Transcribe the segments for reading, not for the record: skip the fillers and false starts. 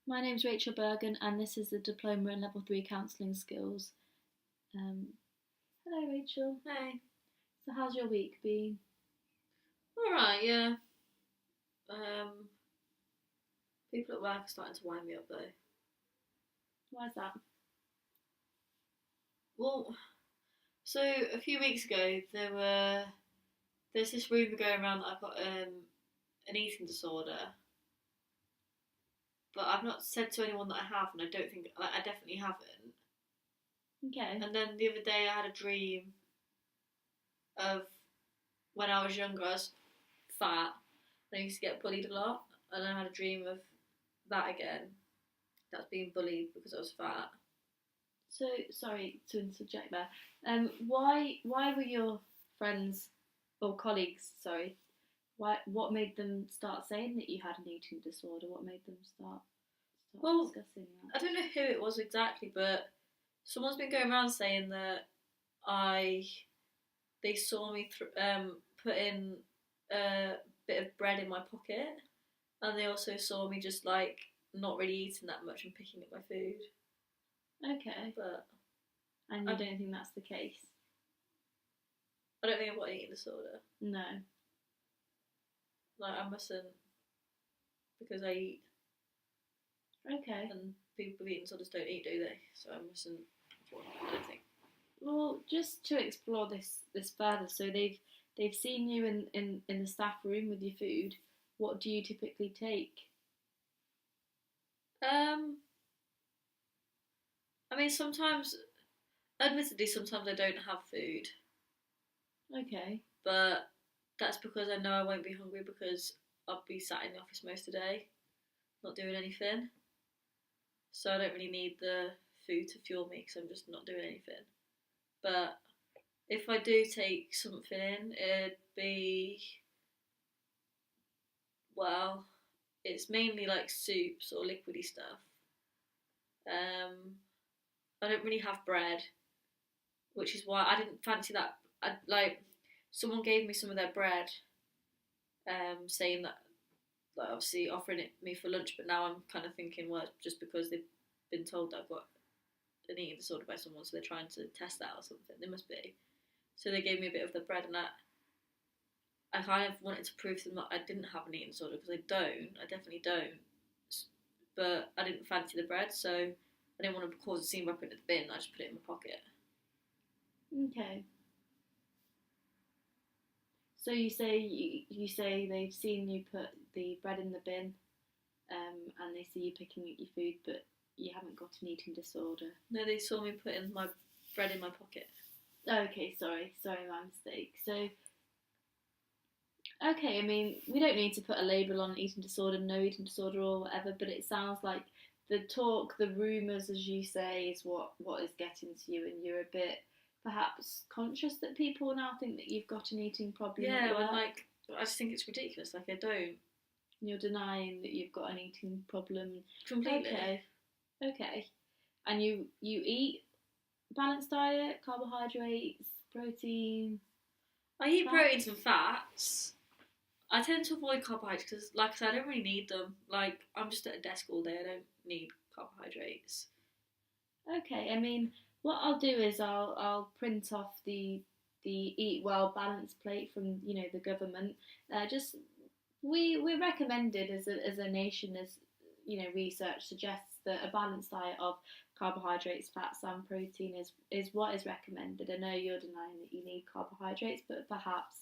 My name's Rachel Bergen, and this is the Diploma in Level 3 Counselling Skills. Um, Hello, Rachel. Hey. So, how's your week been? Alright, yeah. Um, People at work are starting to wind me up though. Why's that? Well, so a few weeks ago there's this rumour going around that I've got an eating disorder. But I've not said to anyone that I have, and I don't think I definitely haven't. Okay. And then the other day I had a dream of when I was younger I was fat and I used to get bullied a lot, and I had a dream of that again. That's being bullied because I was fat. So, sorry to interject there. Why were your friends or colleagues, what made them start saying that you had an eating disorder? What made them start Well, discussing that? I don't know who it was exactly, but someone's been going around saying that I they saw me put in a bit of bread in my pocket, and they also saw me just like not really eating that much and picking up my food. Okay. But And you don't think that's the case? I don't think I've got an eating disorder. No. Like, I mustn't, because I eat. Okay. And people with eating disorders don't eat, do they? So I mustn't. I don't think. Well, just to explore this further, so they've seen you in the staff room with your food. What do you typically take? I mean, admittedly, sometimes I don't have food, Okay. but that's because I know I won't be hungry because I'll be sat in the office most of the day, not doing anything. So I don't really need the food to fuel me because I'm just not doing anything. But if I do take something in, it'd be, well, it's mainly like soups or liquidy stuff. Um, I don't really have bread, which is why I didn't fancy that. Someone gave me some of their bread, saying that, like, obviously offering it me for lunch, but now I'm kind of thinking, well, just because they've been told that I've got an eating disorder by someone, so they're trying to test that or something. They must be. So they gave me a bit of the bread, and I kind of wanted to prove to them that I didn't have an eating disorder, because I don't. I definitely don't. But I didn't fancy the bread, so I didn't want to cause a scene by putting it in the bin. I just put it in my pocket. Okay. So you say they've seen you put the bread in the bin, and they see you picking up your food, but you haven't got an eating disorder. No, they saw me putting my bread in my pocket. Okay, sorry, my mistake. So, okay, I mean, we don't need to put a label on eating disorder, no eating disorder, or whatever, but it sounds like the talk, the rumours, as you say, is what is getting to you, and you're a bit perhaps conscious that people now think that you've got an eating problem Yeah, at work. like, I just think it's ridiculous. Like, I don't. You're denying that you've got an eating problem. Completely. Okay. And you eat balanced diet, carbohydrates, protein. I eat Fats? proteins and fats. I tend to avoid carbohydrates because, like I said, I don't really need them. Like, I'm just at a desk all day. I don't need carbohydrates. Okay, I mean, what I'll do is I'll print off the Eat Well balanced plate from the government. Just we're recommended as a nation, as research suggests that a balanced diet of carbohydrates, fats, and protein is what is recommended. I know you're denying that you need carbohydrates, but perhaps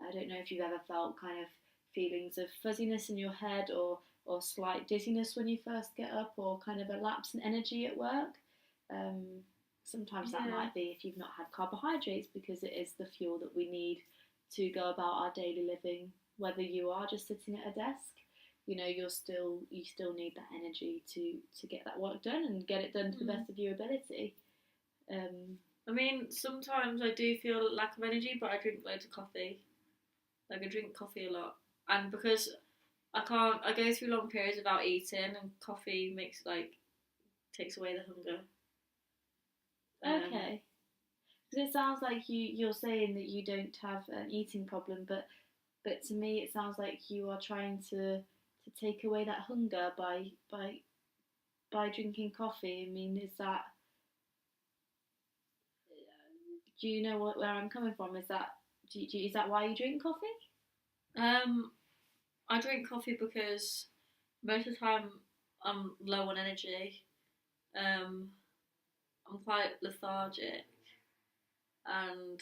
I don't know if you've ever felt kind of feelings of fuzziness in your head, or slight dizziness when you first get up, or kind of a lapse in energy at work. Um, Sometimes that might be if you've not had carbohydrates, because it is the fuel that we need to go about our daily living. Whether you are just sitting at a desk, you still need that energy to get that work done and get it done to the best of your ability. I mean, sometimes I do feel a lack of energy, but I drink loads of coffee. Like, I drink coffee a lot, and because I go through long periods without eating, and coffee takes away the hunger. Okay. Because it sounds like you're saying that you don't have an eating problem, but to me it sounds like you are trying to take away that hunger by by drinking coffee? I mean, is that, do you know where I'm coming from? Is that, is that why you drink coffee? Um, I drink coffee because most of the time I'm low on energy. Um, I'm quite lethargic, and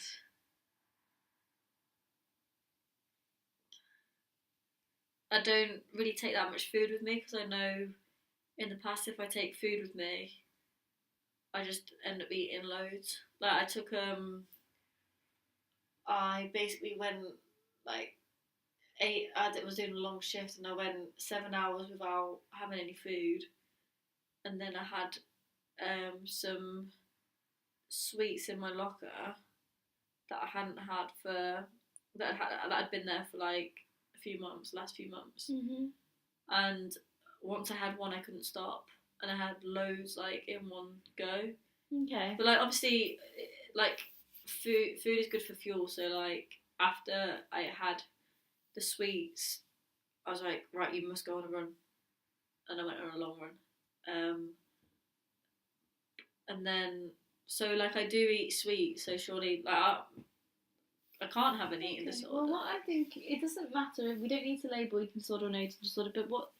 I don't really take that much food with me because I know in the past if I take food with me, I just end up eating loads. Like I basically went like I was doing a long shift and I went 7 hours without having any food, and then I had some sweets in my locker that I hadn't had for that had been there for like a few months, last few months, Mhm. and once I had one, I couldn't stop, and I had loads like in one go. Okay. But like obviously, like food is good for fuel. So like after I had the sweets, I was like, right, you must go on a run, and I went on a long run. And then so like I do eat sweets, so surely like I can't have an eating disorder. Well, what I think, it doesn't matter. We don't need to label eating disorder or no eating disorder, but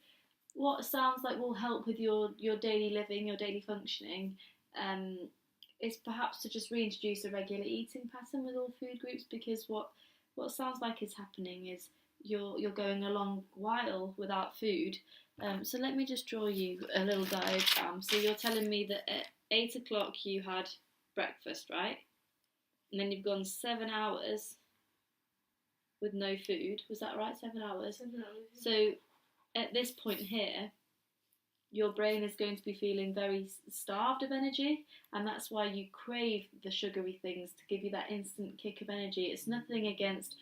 what sounds like will help with your daily living, your daily functioning, um, is perhaps to just reintroduce a regular eating pattern with all food groups, because what sounds like is happening is you're going a long while without food. So let me just draw you a little diagram. So you're telling me that at 8 o'clock you had breakfast, right? And then you've gone 7 hours with no food. Was that right? 7 hours. 7 hours. So at this point here, your brain is going to be feeling very starved of energy, and that's why you crave the sugary things to give you that instant kick of energy. It's nothing against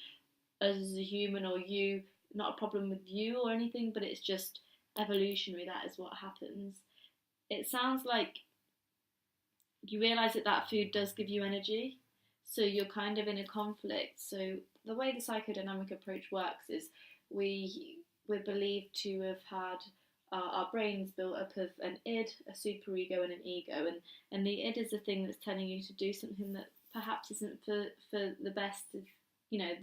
us as a human or you, not a problem with you or anything, but it's just evolutionary. That is what happens. It sounds like you realize that that food does give you energy, so you're kind of in a conflict. So the way the psychodynamic approach works is we're believed to have had our brains built up of an id, a superego, and an ego, and the id is the thing that's telling you to do something that perhaps isn't for the best of, you know,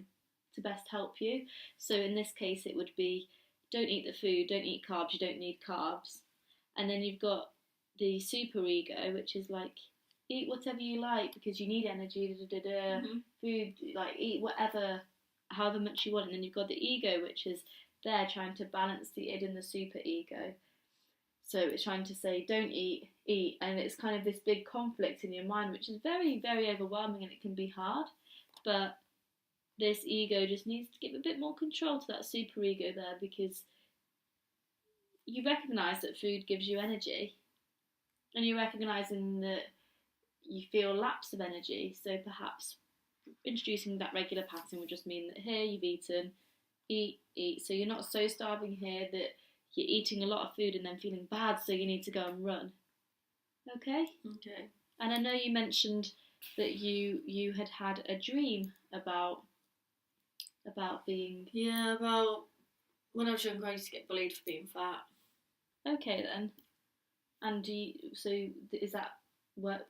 to best help you. So in this case it would be, don't eat the food, don't eat carbs, you don't need carbs. And then you've got the superego, which is like, eat whatever you like because you need energy, Mm-hmm. food, like eat whatever, however much you want. And then you've got the ego, which is there trying to balance the id and the super ego. So it's trying to say, don't eat, eat. And it's kind of this big conflict in your mind, which is very, very overwhelming, and it can be hard. But this ego just needs to give a bit more control to that super ego there, because you recognise that food gives you energy, and you're recognising that you feel lapse of energy. So perhaps introducing that regular pattern would just mean that here you've eaten, eat, eat. So you're not so starving here that you're eating a lot of food and then feeling bad, so you need to go and run. Okay? Okay. And I know you mentioned that you had a dream about being... Yeah, about when I was younger, I used to get bullied for being fat. Okay then. And so is that what,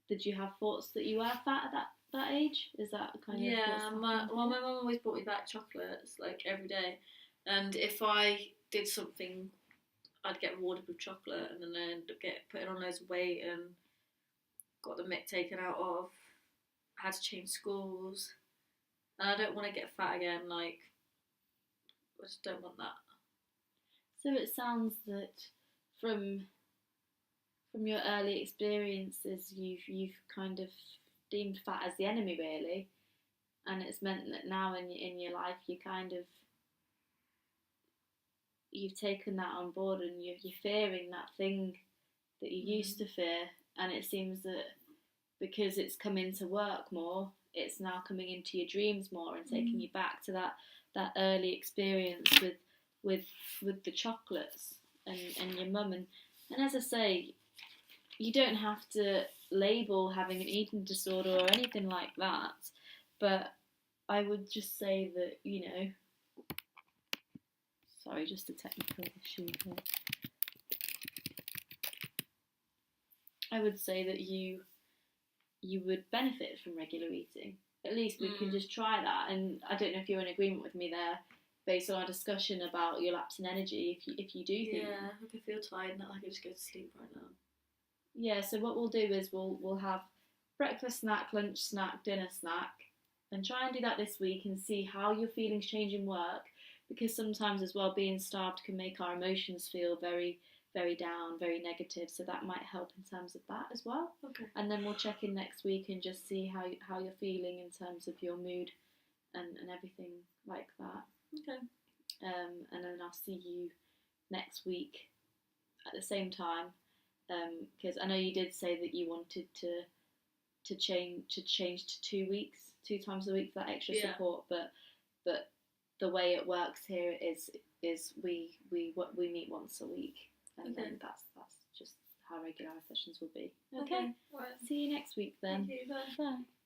did you have thoughts that you were fat at that age? Is that kind of... Yeah, my mum always brought me back chocolates like every day, and if I did something, I'd get rewarded with chocolate, and then I end up putting on loads of weight and got the mick taken out of. I had to change schools, and I don't want to get fat again. Like, I just don't want that. So it sounds that from your early experiences, you've kind of deemed fat as the enemy, really, and it's meant that now in your life you've taken that on board, and you're fearing that thing that you used to fear, and it seems that because it's come into work more, it's now coming into your dreams more and taking you back to that early experience with the chocolates and your mum, and as I say, you don't have to label having an eating disorder or anything like that, but I would just say that, you know, sorry, just a technical issue here. I would say that you would benefit from regular eating. At least we can just try that. And I don't know if you're in agreement with me there, based on our discussion about your lapse in energy. If you do think, yeah, I can feel tired, not like I just go to sleep right now. yeah. So what we'll do is we'll have breakfast snack, lunch snack, dinner snack, and try and do that this week and see how your feelings change in work. Because sometimes as well, being starved can make our emotions feel very, very down, very negative. So that might help in terms of that as well. Okay. And then we'll check in next week and just see how you're feeling in terms of your mood and everything like that. Okay. And then I'll see you next week at the same time. Because I know you did say that you wanted to change to 2 weeks, 2 times a week for that extra support. But the way it works here is we meet once a week, and then that's just how regular our sessions will be. Okay. Right. See you next week then. Thank you. Bye. Bye.